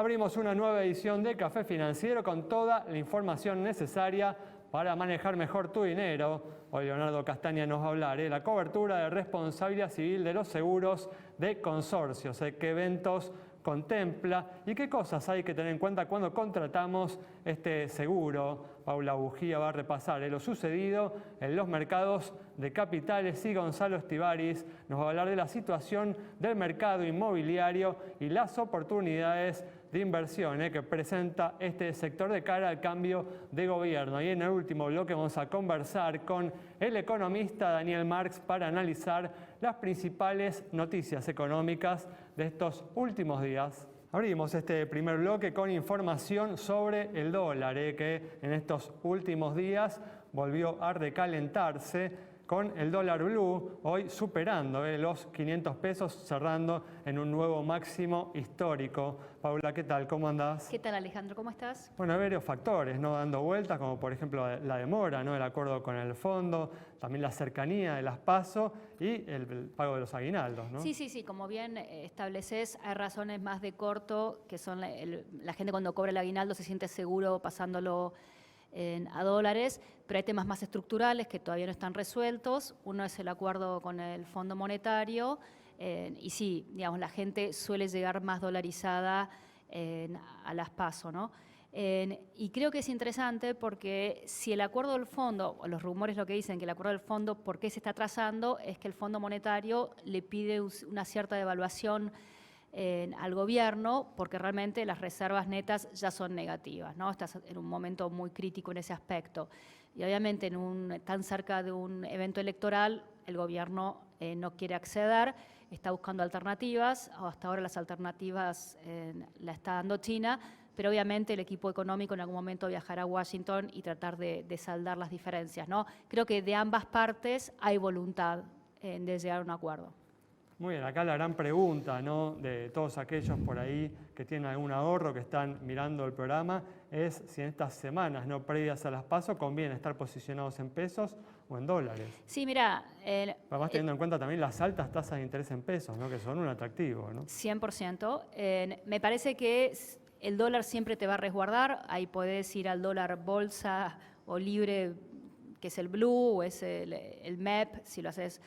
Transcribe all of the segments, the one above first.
Abrimos una nueva edición de Café Financiero con toda la información necesaria para manejar mejor tu dinero. Hoy Leonardo Castaña nos va a hablar de la cobertura de responsabilidad civil de los seguros de consorcios, qué eventos contempla y qué cosas hay que tener en cuenta cuando contratamos este seguro. Paula Bujía va a repasar lo sucedido en los mercados de capitales y Gonzalo Estivaris nos va a hablar de la situación del mercado inmobiliario y las oportunidades de inversión que presenta este sector de cara al cambio de gobierno. Y en el último bloque vamos a conversar con el economista Daniel Marx para analizar las principales noticias económicas de estos últimos días. Abrimos este primer bloque con información sobre el dólar, que en estos últimos días volvió a recalentarse con el dólar blue hoy superando los 500 pesos, cerrando en un nuevo máximo histórico. Paula, ¿qué tal? ¿Cómo andás? ¿Qué tal, Alejandro? ¿Cómo estás? Bueno, hay varios factores, ¿no? Dando vueltas, como por ejemplo la demora, ¿no? El acuerdo con el fondo, también la cercanía de las PASO y el pago de los aguinaldos, ¿no? Sí, como bien estableces, hay razones más de corto, que son la gente cuando cobra el aguinaldo se siente seguro pasándolo a dólares, pero hay temas más estructurales que todavía no están resueltos. Uno es el acuerdo con el Fondo Monetario y sí, digamos, la gente suele llegar más dolarizada a las PASO, ¿no? Y creo que es interesante porque si el acuerdo del fondo, o los rumores lo que dicen que el acuerdo del fondo, ¿por qué se está atrasando? Es que el Fondo Monetario le pide una cierta devaluación al gobierno porque realmente las reservas netas ya son negativas, ¿no? Estás en un momento muy crítico en ese aspecto. Y obviamente tan cerca de un evento electoral el gobierno no quiere acceder, está buscando alternativas, hasta ahora las alternativas la está dando China, pero obviamente el equipo económico en algún momento viajará a Washington y tratar de saldar las diferencias, ¿no? Creo que de ambas partes hay voluntad de llegar a un acuerdo. Muy bien, acá la gran pregunta, ¿no?, de todos aquellos por ahí que tienen algún ahorro, que están mirando el programa, es si en estas semanas no previas a las PASO conviene estar posicionados en pesos o en dólares. Sí, mira... Además teniendo en cuenta también las altas tasas de interés en pesos, ¿no?, que son un atractivo, ¿no? 100%. Me parece que el dólar siempre te va a resguardar, ahí podés ir al dólar bolsa o libre, que es el blue, o es el MEP, si lo haces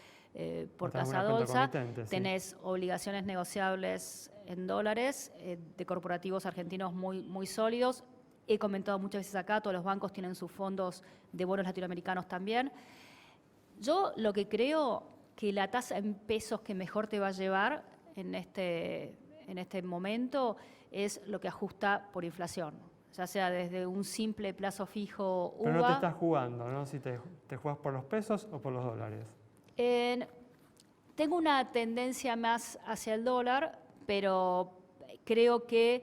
por casa bolsa, tenés obligaciones negociables en dólares de corporativos argentinos muy sólidos. He comentado muchas veces acá, todos los bancos tienen sus fondos de bonos latinoamericanos también. Yo lo que creo que la tasa en pesos que mejor te va a llevar en este momento es lo que ajusta por inflación, ya sea desde un simple plazo fijo UVA. Pero no te estás jugando, ¿no? Si te jugás por los pesos o por los dólares. Tengo una tendencia más hacia el dólar, pero creo que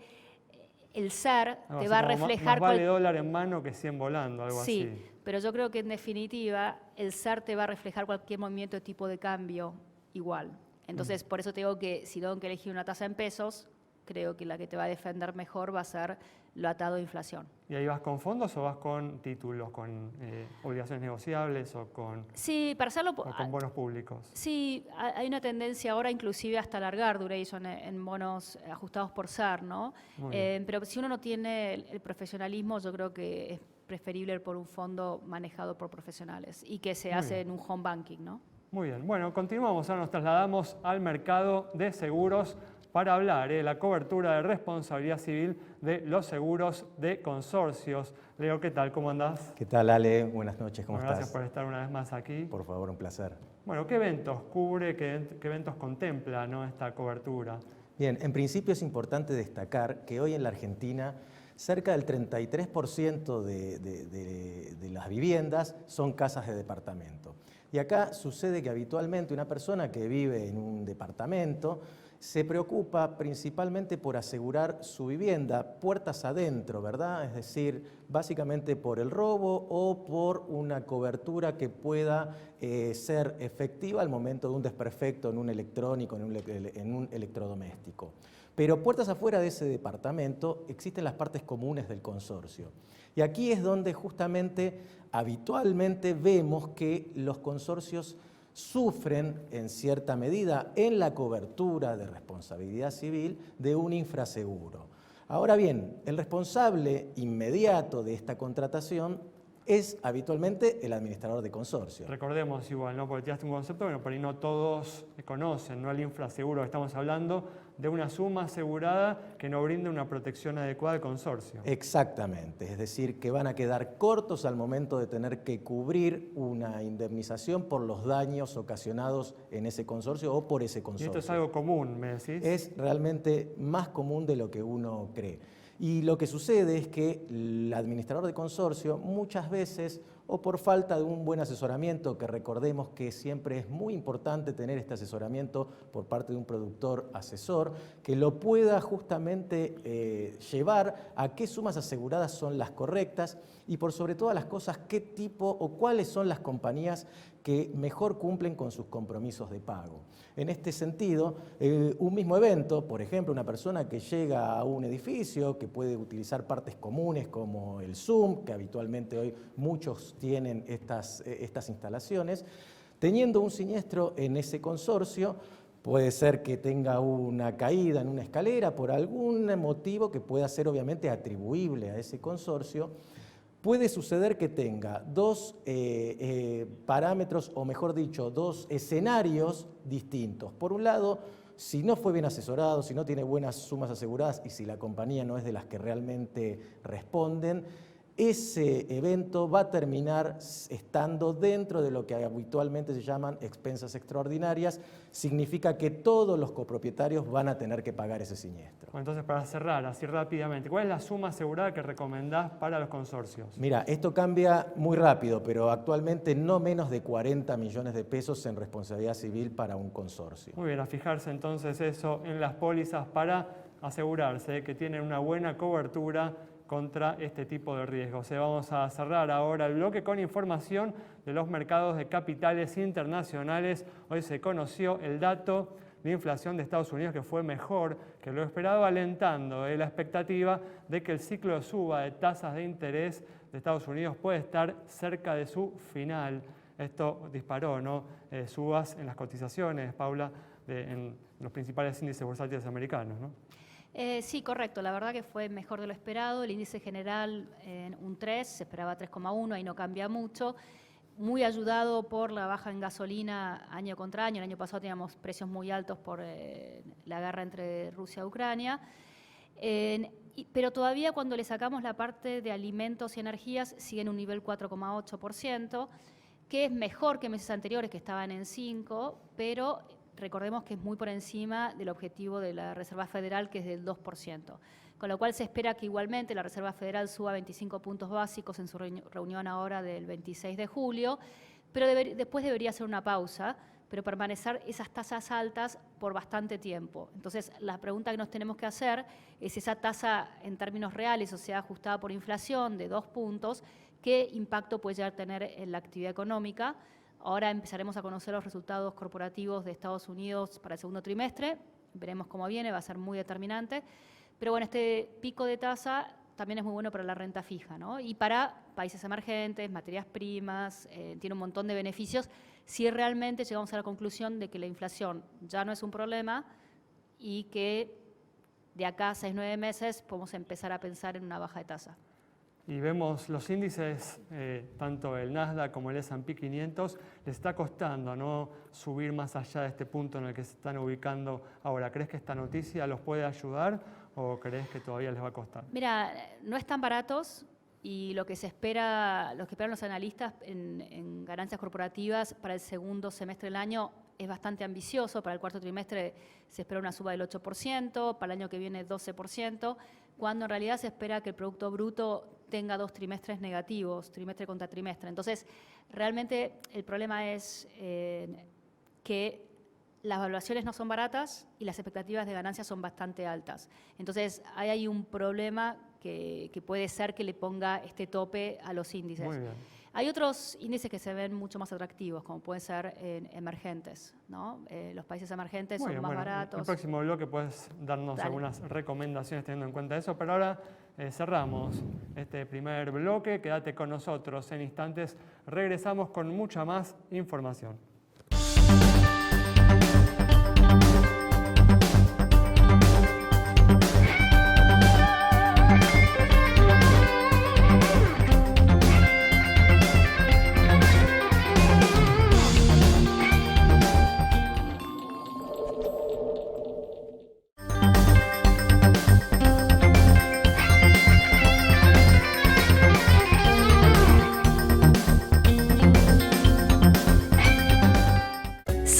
el SER te va a reflejar... Más vale dólar en mano que 100 volando, algo así. Sí, pero yo creo que en definitiva el SER te va a reflejar cualquier movimiento de tipo de cambio igual. Entonces, por eso te digo que si tengo que elegir una tasa en pesos, creo que la que te va a defender mejor va a ser lo atado a inflación. ¿Y ahí vas con fondos o vas con títulos, con obligaciones negociables o con, sí, para hacerlo, o con bonos públicos? Sí, hay una tendencia ahora inclusive hasta alargar duration en bonos ajustados por SER, ¿no? Pero si uno no tiene el profesionalismo, yo creo que es preferible ir por un fondo manejado por profesionales y que se hace en un home banking, ¿no? Muy bien, bueno, continuamos, ahora nos trasladamos al mercado de seguros para hablar de la cobertura de responsabilidad civil de los seguros de consorcios. Leo, ¿qué tal? ¿Cómo andás? ¿Qué tal, Ale? Buenas noches, ¿cómo estás? Gracias por estar una vez más aquí. Por favor, un placer. Bueno, ¿qué eventos cubre, qué eventos contempla, ¿no?, esta cobertura? Bien, en principio es importante destacar que hoy en la Argentina cerca del 33% de las viviendas son casas de departamento. Y acá sucede que habitualmente una persona que vive en un departamento se preocupa principalmente por asegurar su vivienda puertas adentro, ¿verdad? Es decir, básicamente por el robo o por una cobertura que pueda ser efectiva al momento de un desperfecto en un electrónico, en un electrodoméstico. Pero puertas afuera de ese departamento existen las partes comunes del consorcio. Y aquí es donde justamente habitualmente vemos que los consorcios sufren en cierta medida en la cobertura de responsabilidad civil de un infraseguro. Ahora bien, el responsable inmediato de esta contratación es habitualmente el administrador de consorcio. Recordemos igual, ¿no? Porque tiraste un concepto que por ahí no todos conocen, ¿no? El infraseguro, estamos hablando de una suma asegurada que no brinda una protección adecuada al consorcio. Exactamente, es decir, que van a quedar cortos al momento de tener que cubrir una indemnización por los daños ocasionados en ese consorcio o por ese consorcio. Y esto es algo común, ¿me decís? Es realmente más común de lo que uno cree. Y lo que sucede es que el administrador de consorcio muchas veces, o por falta de un buen asesoramiento, que recordemos que siempre es muy importante tener este asesoramiento por parte de un productor asesor, que lo pueda justamente llevar a qué sumas aseguradas son las correctas y por sobre todas las cosas qué tipo o cuáles son las compañías que mejor cumplen con sus compromisos de pago. En este sentido, un mismo evento, por ejemplo, una persona que llega a un edificio que puede utilizar partes comunes como el Zoom, que habitualmente hoy muchos tienen estas instalaciones, teniendo un siniestro en ese consorcio, puede ser que tenga una caída en una escalera por algún motivo que pueda ser obviamente atribuible a ese consorcio. Puede suceder que tenga dos parámetros, o mejor dicho, dos escenarios distintos. Por un lado, si no fue bien asesorado, si no tiene buenas sumas aseguradas y si la compañía no es de las que realmente responden, ese evento va a terminar estando dentro de lo que habitualmente se llaman expensas extraordinarias. Significa que todos los copropietarios van a tener que pagar ese siniestro. Bueno, entonces, para cerrar así rápidamente, ¿cuál es la suma asegurada que recomendás para los consorcios? Mira, esto cambia muy rápido, pero actualmente no menos de 40 millones de pesos en responsabilidad civil para un consorcio. Muy bien, a fijarse entonces eso en las pólizas para asegurarse de que tienen una buena cobertura contra este tipo de riesgos. Vamos a cerrar ahora el bloque con información de los mercados de capitales internacionales. Hoy se conoció el dato de inflación de Estados Unidos que fue mejor que lo esperado, alentando la expectativa de que el ciclo de suba de tasas de interés de Estados Unidos puede estar cerca de su final. Esto disparó, ¿no? Subas en las cotizaciones, Paula, en los principales índices bursátiles americanos, ¿no? Sí, correcto. La verdad que fue mejor de lo esperado. El índice general en un 3, se esperaba 3,1, ahí no cambia mucho. Muy ayudado por la baja en gasolina año contra año. El año pasado teníamos precios muy altos por la guerra entre Rusia y Ucrania. Pero todavía cuando le sacamos la parte de alimentos y energías, sigue en un nivel 4,8%, que es mejor que meses anteriores, que estaban en 5%, pero recordemos que es muy por encima del objetivo de la Reserva Federal, que es del 2%. Con lo cual se espera que igualmente la Reserva Federal suba 25 puntos básicos en su reunión ahora del 26 de julio, pero después debería hacer una pausa, pero permanecer esas tasas altas por bastante tiempo. Entonces, la pregunta que nos tenemos que hacer es esa tasa en términos reales, o sea, ajustada por inflación de 2 puntos, ¿qué impacto puede llegar a tener en la actividad económica? Ahora empezaremos a conocer los resultados corporativos de Estados Unidos para el segundo trimestre, veremos cómo viene, va a ser muy determinante. Pero bueno, este pico de tasa también es muy bueno para la renta fija, ¿no? Y para países emergentes, materias primas, tiene un montón de beneficios si realmente llegamos a la conclusión de que la inflación ya no es un problema y que de acá a 6-9 meses podemos empezar a pensar en una baja de tasa. Y vemos los índices, tanto el Nasdaq como el S&P 500, les está costando, ¿no?, subir más allá de este punto en el que se están ubicando ahora. ¿Crees que esta noticia los puede ayudar o crees que todavía les va a costar? Mira, no están baratos y lo que esperan los analistas en ganancias corporativas para el segundo semestre del año es bastante ambicioso. Para el cuarto trimestre se espera una suba del 8%, para el año que viene 12%, cuando en realidad se espera que el Producto Bruto tenga 2 trimestres negativos, trimestre contra trimestre. Entonces, realmente el problema es que las evaluaciones no son baratas y las expectativas de ganancias son bastante altas. Entonces, ahí hay un problema que puede ser que le ponga este tope a los índices. Muy bien. Hay otros índices que se ven mucho más atractivos, como pueden ser emergentes, ¿no? Los países emergentes son más baratos. En el próximo bloque puedes darnos algunas recomendaciones teniendo en cuenta eso, pero ahora cerramos este primer bloque. Quédate con nosotros, en instantes regresamos con mucha más información.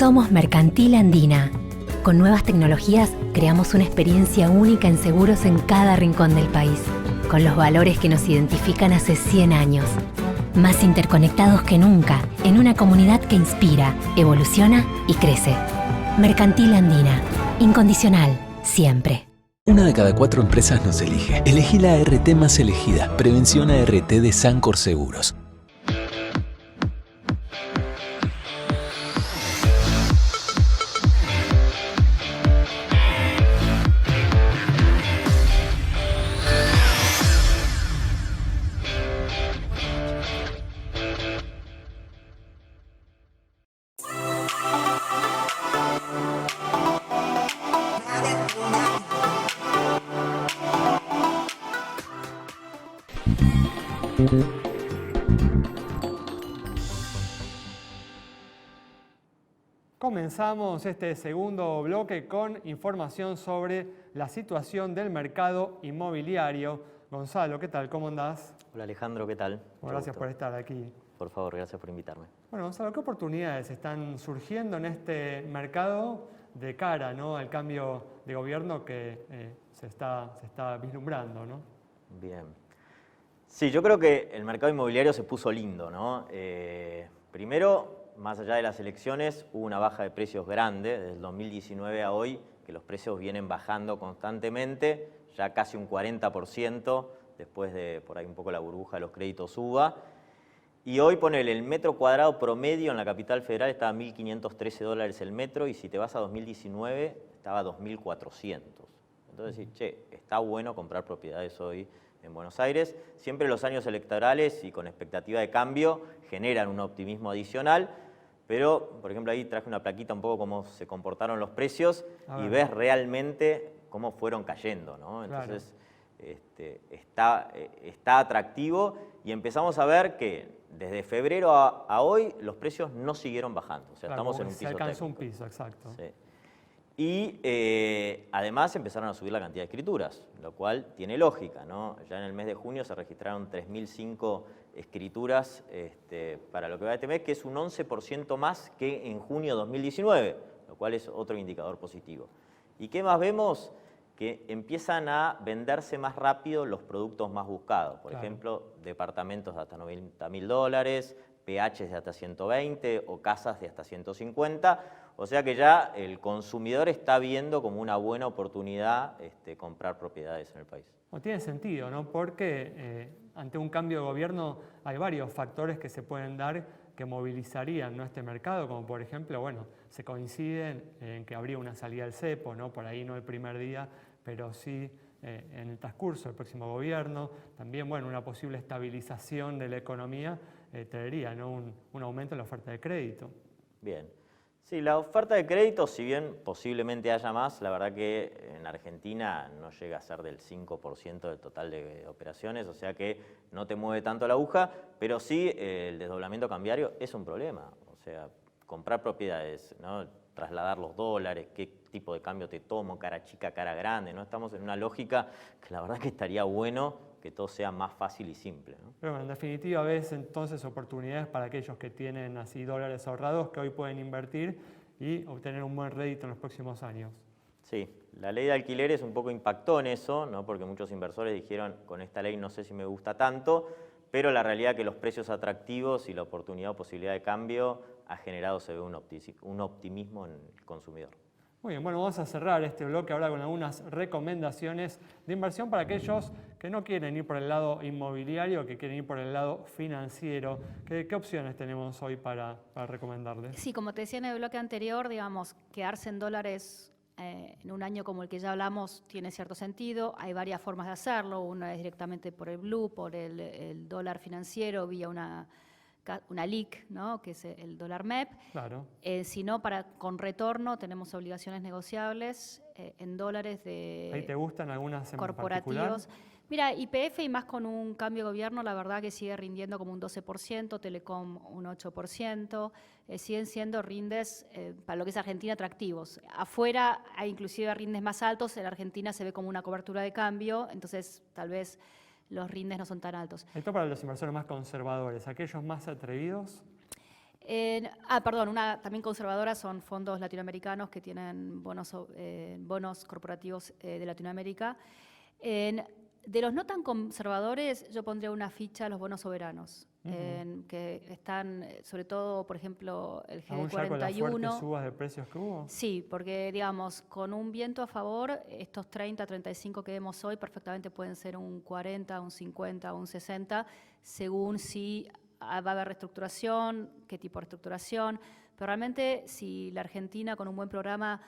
Somos Mercantil Andina. Con nuevas tecnologías creamos una experiencia única en seguros en cada rincón del país, con los valores que nos identifican hace 100 años. Más interconectados que nunca, en una comunidad que inspira, evoluciona y crece. Mercantil Andina. Incondicional, siempre. Una de cada 4 empresas nos elige. Elegí la ART más elegida. Prevención ART de Sancor Seguros. Comenzamos este segundo bloque con información sobre la situación del mercado inmobiliario. Gonzalo, ¿qué tal? ¿Cómo andás? Hola Alejandro, ¿qué tal? Gracias por estar aquí. Por favor, gracias por invitarme. Bueno, Gonzalo, ¿qué oportunidades están surgiendo en este mercado de cara, ¿no?, al cambio de gobierno que se está vislumbrando, ¿no? Bien. Sí, yo creo que el mercado inmobiliario se puso lindo, ¿no? Primero, más allá de las elecciones, hubo una baja de precios grande desde el 2019 a hoy, que los precios vienen bajando constantemente, ya casi un 40%, después de por ahí un poco la burbuja de los créditos UBA. Y hoy ponele el metro cuadrado promedio en la capital federal estaba a $1.513 el metro, y si te vas a 2019 estaba a 2.400. Entonces sí, che, está bueno comprar propiedades hoy en Buenos Aires. Siempre los años electorales y con expectativa de cambio generan un optimismo adicional, pero por ejemplo ahí traje una plaquita un poco cómo se comportaron los precios y ves realmente cómo fueron cayendo, ¿no? Entonces está atractivo, y empezamos a ver que desde febrero a hoy los precios no siguieron bajando. O sea, estamos en un piso se alcanzó técnico. un piso, exacto. Sí. Y además empezaron a subir la cantidad de escrituras, lo cual tiene lógica, ¿no? Ya en el mes de junio se registraron 3.005 escrituras para lo que va de este mes, que es un 11% más que en junio de 2019, lo cual es otro indicador positivo. ¿Y qué más vemos? Que empiezan a venderse más rápido los productos más buscados. Por ejemplo, departamentos de hasta $90.000, PHs de hasta 120 o casas de hasta 150. O sea que ya el consumidor está viendo como una buena oportunidad comprar propiedades en el país. No tiene sentido, ¿no? Porque ante un cambio de gobierno hay varios factores que se pueden dar que movilizarían, ¿no?, este mercado, como por ejemplo, bueno, se coinciden en que habría una salida del cepo, ¿no? Por ahí no el primer día, pero sí en el transcurso del próximo gobierno. También, bueno, una posible estabilización de la economía traería, ¿no?, un aumento en la oferta de crédito. Bien. Sí, la oferta de crédito, si bien posiblemente haya más, la verdad que en Argentina no llega a ser del 5% del total de operaciones, o sea que no te mueve tanto la aguja, pero sí el desdoblamiento cambiario es un problema. O sea, comprar propiedades, ¿no?, trasladar los dólares, qué tipo de cambio te tomo, cara chica, cara grande, ¿no? Estamos en una lógica que la verdad que estaría bueno que todo sea más fácil y simple, ¿no? Pero bueno, en definitiva ves entonces oportunidades para aquellos que tienen así dólares ahorrados que hoy pueden invertir y obtener un buen rédito en los próximos años. Sí, la ley de alquileres un poco impactó en eso, ¿no? Porque muchos inversores dijeron, con esta ley no sé si me gusta tanto, pero la realidad es que los precios atractivos y la oportunidad o posibilidad de cambio ha generado, se ve, un optimismo en el consumidor. Muy bien, bueno, vamos a cerrar este bloque ahora con algunas recomendaciones de inversión para aquellos que no quieren ir por el lado inmobiliario, que quieren ir por el lado financiero. ¿Qué opciones tenemos hoy para recomendarles? Sí, como te decía en el bloque anterior, digamos, quedarse en dólares en un año como el que ya hablamos tiene cierto sentido. Hay varias formas de hacerlo. Una es directamente por el blue, por el dólar financiero, vía una LIC, ¿no?, que es el dólar MEP. Claro. Si no, con retorno tenemos obligaciones negociables en dólares de ¿Ahí te gustan algunas en corporativos? particular? Mira, YPF, y más con un cambio de gobierno, la verdad que sigue rindiendo como un 12%, Telecom un 8%, siguen siendo rindes para lo que es Argentina atractivos. Afuera hay inclusive rindes más altos, en Argentina se ve como una cobertura de cambio, entonces tal vez los rindes no son tan altos. Esto para los inversores más conservadores, aquellos más atrevidos. Perdón, una también conservadora son fondos latinoamericanos que tienen bonos corporativos de Latinoamérica. De los no tan conservadores, yo pondría una ficha a los bonos soberanos, que están, sobre todo, por ejemplo, el G41. ¿Aún ya con las fuertes subas de precios que hubo? Sí, porque, digamos, con un viento a favor, estos 30, 35 que vemos hoy perfectamente pueden ser un 40, un 50, un 60, según si va a haber reestructuración, qué tipo de reestructuración. Pero realmente, si la Argentina, con un buen programa,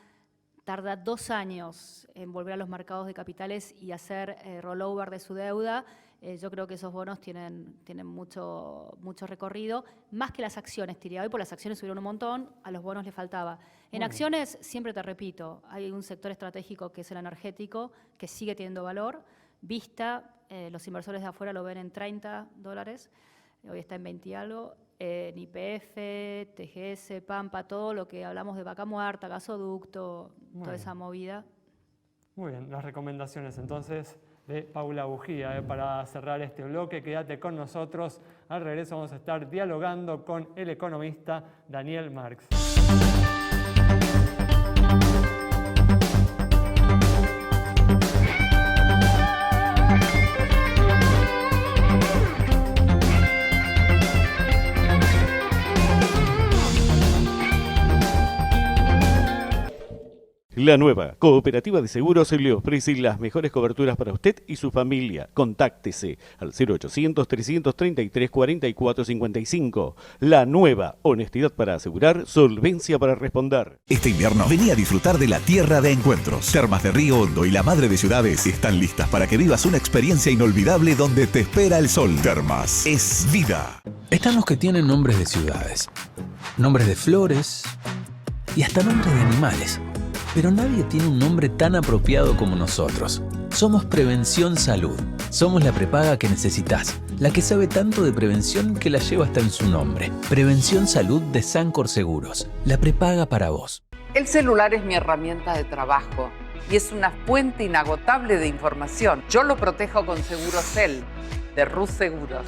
tarda 2 años en volver a los mercados de capitales y hacer rollover de su deuda, yo creo que esos bonos tienen mucho recorrido, más que las acciones. Hoy por las acciones subieron un montón, a los bonos le faltaba. En acciones, siempre te repito, hay un sector estratégico que es el energético, que sigue teniendo valor. Vista, los inversores de afuera lo ven en $30, hoy está en 20 y algo. En YPF, TGS, Pampa, todo lo que hablamos de vaca muerta, gasoducto, toda esa movida. Muy bien, las recomendaciones entonces de Paula Bugía. Para cerrar este bloque, quédate con nosotros. Al regreso vamos a estar dialogando con el economista Daniel Marx. La Nueva Cooperativa de Seguros le ofrece las mejores coberturas para usted y su familia. Contáctese al 0800-333-4455. La Nueva, honestidad para asegurar, solvencia para responder. Este invierno vení a disfrutar de la tierra de encuentros. Termas de Río Hondo y la Madre de Ciudades están listas para que vivas una experiencia inolvidable donde te espera el sol. Termas es vida. Están los que tienen nombres de ciudades, nombres de flores y hasta nombres de animales. Pero nadie tiene un nombre tan apropiado como nosotros. Somos Prevención Salud. Somos la prepaga que necesitas, la que sabe tanto de prevención que la lleva hasta en su nombre. Prevención Salud de Sancor Seguros. La prepaga para vos. El celular es mi herramienta de trabajo y es una fuente inagotable de información. Yo lo protejo con Segurosel de Rus Seguros.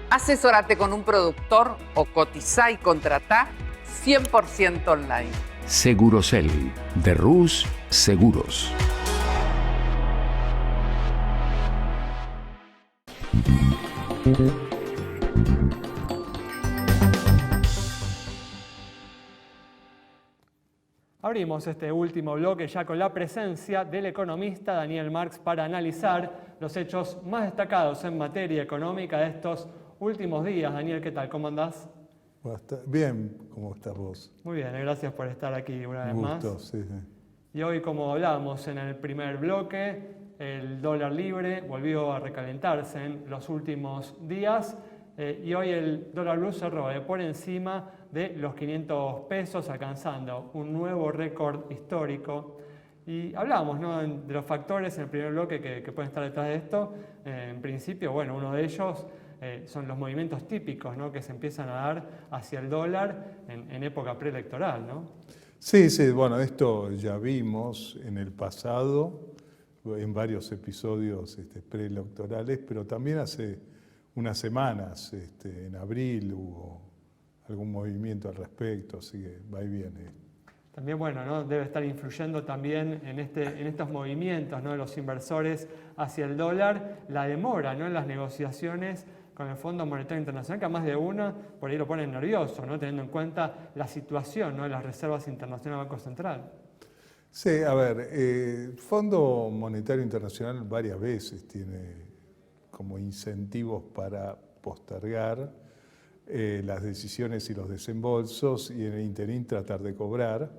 Asesórate con un productor o cotizá y contratá 100% online. Segurosel, de Rus Seguros. Abrimos este último bloque ya con la presencia del economista Daniel Marx para analizar los hechos más destacados en materia económica de estos últimos días. Daniel, ¿qué tal? ¿Cómo andás? Bien, ¿cómo estás vos? Muy bien, gracias por estar aquí una vez más. Sí. Y hoy, como hablábamos en el primer bloque, el dólar libre volvió a recalentarse en los últimos días y hoy el dólar blue cerró por encima de los 500 pesos, alcanzando un nuevo récord histórico. Y hablábamos, ¿no?, de los factores en el primer bloque que pueden estar detrás de esto. En principio, bueno, uno de ellos son los movimientos típicos, ¿no?, que se empiezan a dar hacia el dólar en época preelectoral, ¿no? Sí, bueno, esto ya vimos en el pasado, en varios episodios preelectorales, pero también hace unas semanas, en abril, hubo algún movimiento al respecto, así que va y viene. También, bueno, ¿no?, debe estar influyendo también en estos movimientos, ¿no?, de los inversores hacia el dólar, la demora, ¿no?, en las negociaciones con el Fondo Monetario Internacional, que a más de uno por ahí lo pone nervioso, ¿no?, teniendo en cuenta la situación, ¿no?, de las reservas internacionales del Banco Central. Sí, a ver, el Fondo Monetario Internacional varias veces tiene como incentivos para postergar las decisiones y los desembolsos y en el interín tratar de cobrar.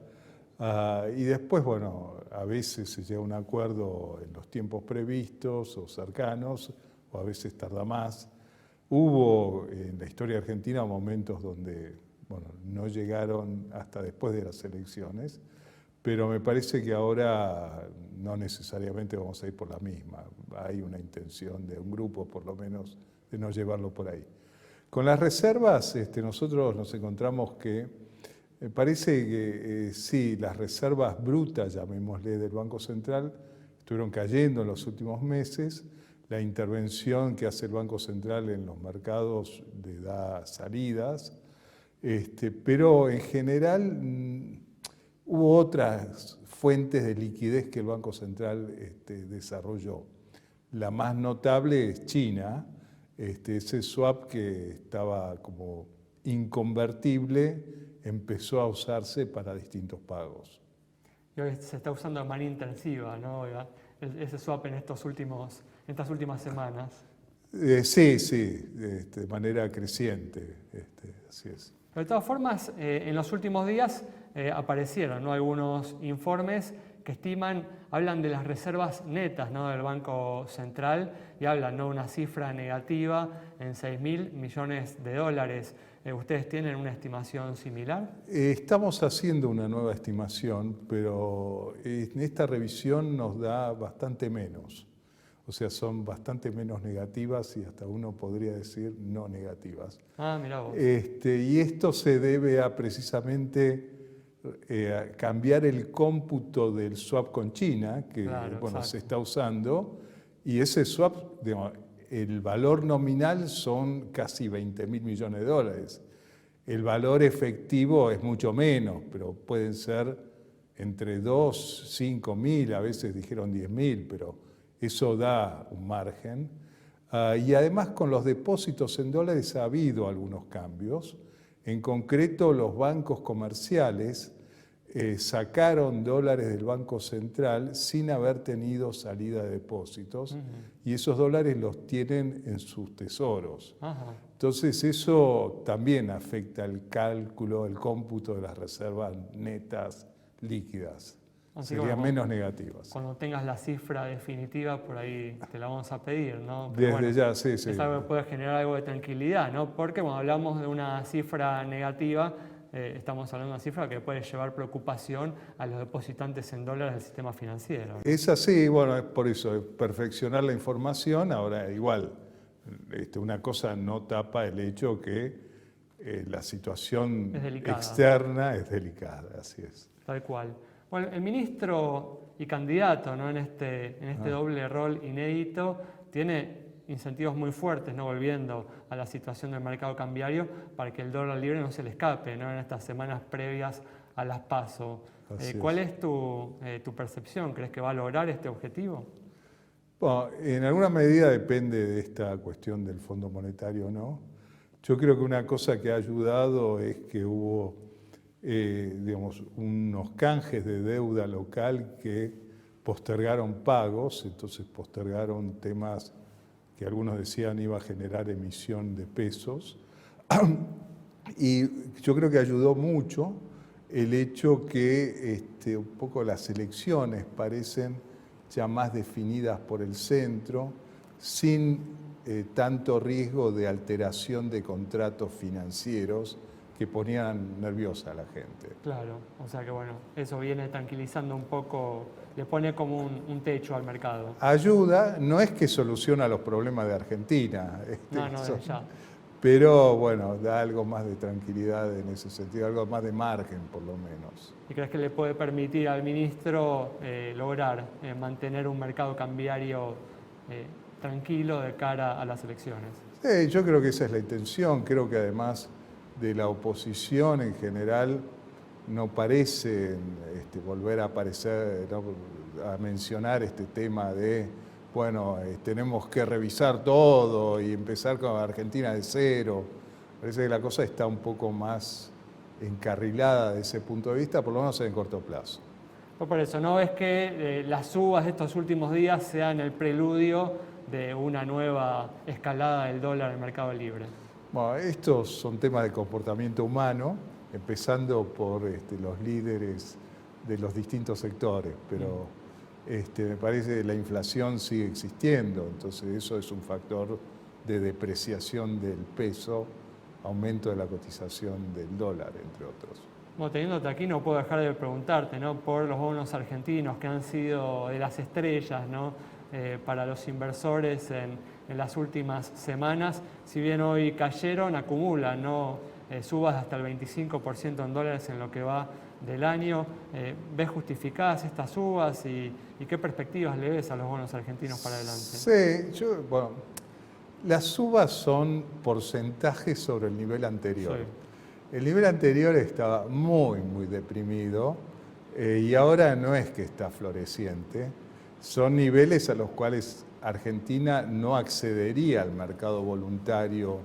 Y después, bueno, a veces se llega a un acuerdo en los tiempos previstos o cercanos, o a veces tarda más. Hubo en la historia argentina momentos donde, bueno, no llegaron hasta después de las elecciones, pero me parece que ahora no necesariamente vamos a ir por la misma. Hay una intención de un grupo, por lo menos, de no llevarlo por ahí. Con las reservas, nosotros nos encontramos que parece que sí, las reservas brutas, llamémosle, del Banco Central, estuvieron cayendo en los últimos meses. La intervención que hace el Banco Central en los mercados le da salidas Pero en general hubo otras fuentes de liquidez que el Banco Central desarrolló. La más notable es China, ese swap que estaba como inconvertible empezó a usarse para distintos pagos. Y hoy se está usando de manera intensiva, ¿no? Ese swap en estas últimas semanas. Sí, de manera creciente, así es. Pero de todas formas, en los últimos días aparecieron, ¿no?, algunos informes que hablan de las reservas netas, ¿no?, del Banco Central y hablan, ¿no?, una cifra negativa en 6.000 millones de dólares. ¿Ustedes tienen una estimación similar? Estamos haciendo una nueva estimación, pero en esta revisión nos da bastante menos. O sea, son bastante menos negativas y hasta uno podría decir no negativas. Ah, mirá vos. Y esto se debe a precisamente a cambiar el cómputo del swap con China, que se está usando, y ese swap, digamos, el valor nominal son casi 20.000 millones de dólares. El valor efectivo es mucho menos, pero pueden ser entre 2, 5.000, a veces dijeron 10.000, pero eso da un margen. Y además con los depósitos en dólares ha habido algunos cambios. En concreto, los bancos comerciales sacaron dólares del Banco Central sin haber tenido salida de depósitos, y esos dólares los tienen en sus tesoros. Entonces eso también afecta el cálculo, el cómputo de las reservas netas líquidas. Así serían menos negativas. Cuando tengas la cifra definitiva, por ahí te la vamos a pedir, ¿no? Pero desde ya, sí. Es algo que puede generar algo de tranquilidad, ¿no? Porque cuando hablamos de una cifra negativa, estamos hablando de una cifra que puede llevar preocupación a los depositantes en dólares del sistema financiero, ¿no? Es así, bueno, es por eso, perfeccionar la información. Ahora, igual, una cosa no tapa el hecho que la situación externa es delicada, así es. Tal cual. Bueno, el ministro y candidato, ¿no?, en este doble rol inédito tiene incentivos muy fuertes, ¿no?, volviendo a la situación del mercado cambiario para que el dólar libre no se le escape, ¿no?, en estas semanas previas a las PASO. ¿Cuál es tu percepción? ¿Crees que va a lograr este objetivo? Bueno, en alguna medida depende de esta cuestión del Fondo Monetario, ¿no? Yo creo que una cosa que ha ayudado es que hubo unos canjes de deuda local que postergaron pagos, entonces postergaron temas que algunos decían iba a generar emisión de pesos. Y yo creo que ayudó mucho el hecho que un poco las elecciones parecen ya más definidas por el centro, sin tanto riesgo de alteración de contratos financieros que ponían nerviosa a la gente. Claro, o sea que bueno, eso viene tranquilizando un poco, le pone como un techo al mercado. Ayuda, no es que soluciona los problemas de Argentina, no, ya. Pero bueno, da algo más de tranquilidad en ese sentido, algo más de margen por lo menos. ¿Y crees que le puede permitir al ministro lograr mantener un mercado cambiario tranquilo de cara a las elecciones? Sí, yo creo que esa es la intención, creo que además de la oposición en general no parece volver a aparecer, ¿no?, a mencionar este tema de, bueno, tenemos que revisar todo y empezar con Argentina de cero. Parece que la cosa está un poco más encarrilada de ese punto de vista, por lo menos en el corto plazo. Por eso, ¿no ves que las subas de estos últimos días sean el preludio de una nueva escalada del dólar en el mercado libre? Bueno, estos son temas de comportamiento humano, empezando por los líderes de los distintos sectores, pero me parece que la inflación sigue existiendo, entonces eso es un factor de depreciación del peso, aumento de la cotización del dólar, entre otros. Bueno, teniéndote aquí no puedo dejar de preguntarte, ¿no?, por los bonos argentinos que han sido de las estrellas, ¿no?, para los inversores en las últimas semanas. Si bien hoy cayeron, acumulan, ¿no?, subas hasta el 25% en dólares en lo que va del año. ¿Ves justificadas estas subas y qué perspectivas le ves a los bonos argentinos para adelante? Sí, las subas son porcentajes sobre el nivel anterior. Sí. El nivel anterior estaba muy, muy deprimido y ahora no es que está floreciente. Son niveles a los cuales Argentina no accedería al mercado voluntario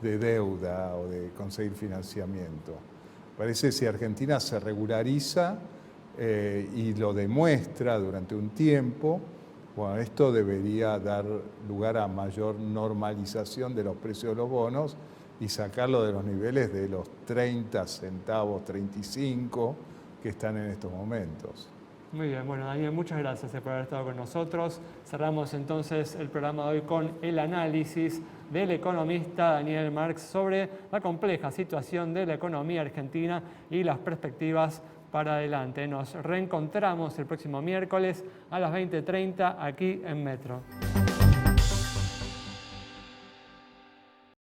de deuda o de conseguir financiamiento. Parece que si Argentina se regulariza y lo demuestra durante un tiempo, bueno, esto debería dar lugar a mayor normalización de los precios de los bonos y sacarlo de los niveles de los 30 centavos, 35 que están en estos momentos. Muy bien, bueno, Daniel, muchas gracias por haber estado con nosotros. Cerramos entonces el programa de hoy con el análisis del economista Daniel Marx sobre la compleja situación de la economía argentina y las perspectivas para adelante. Nos reencontramos el próximo miércoles a las 20:30 aquí en Metro.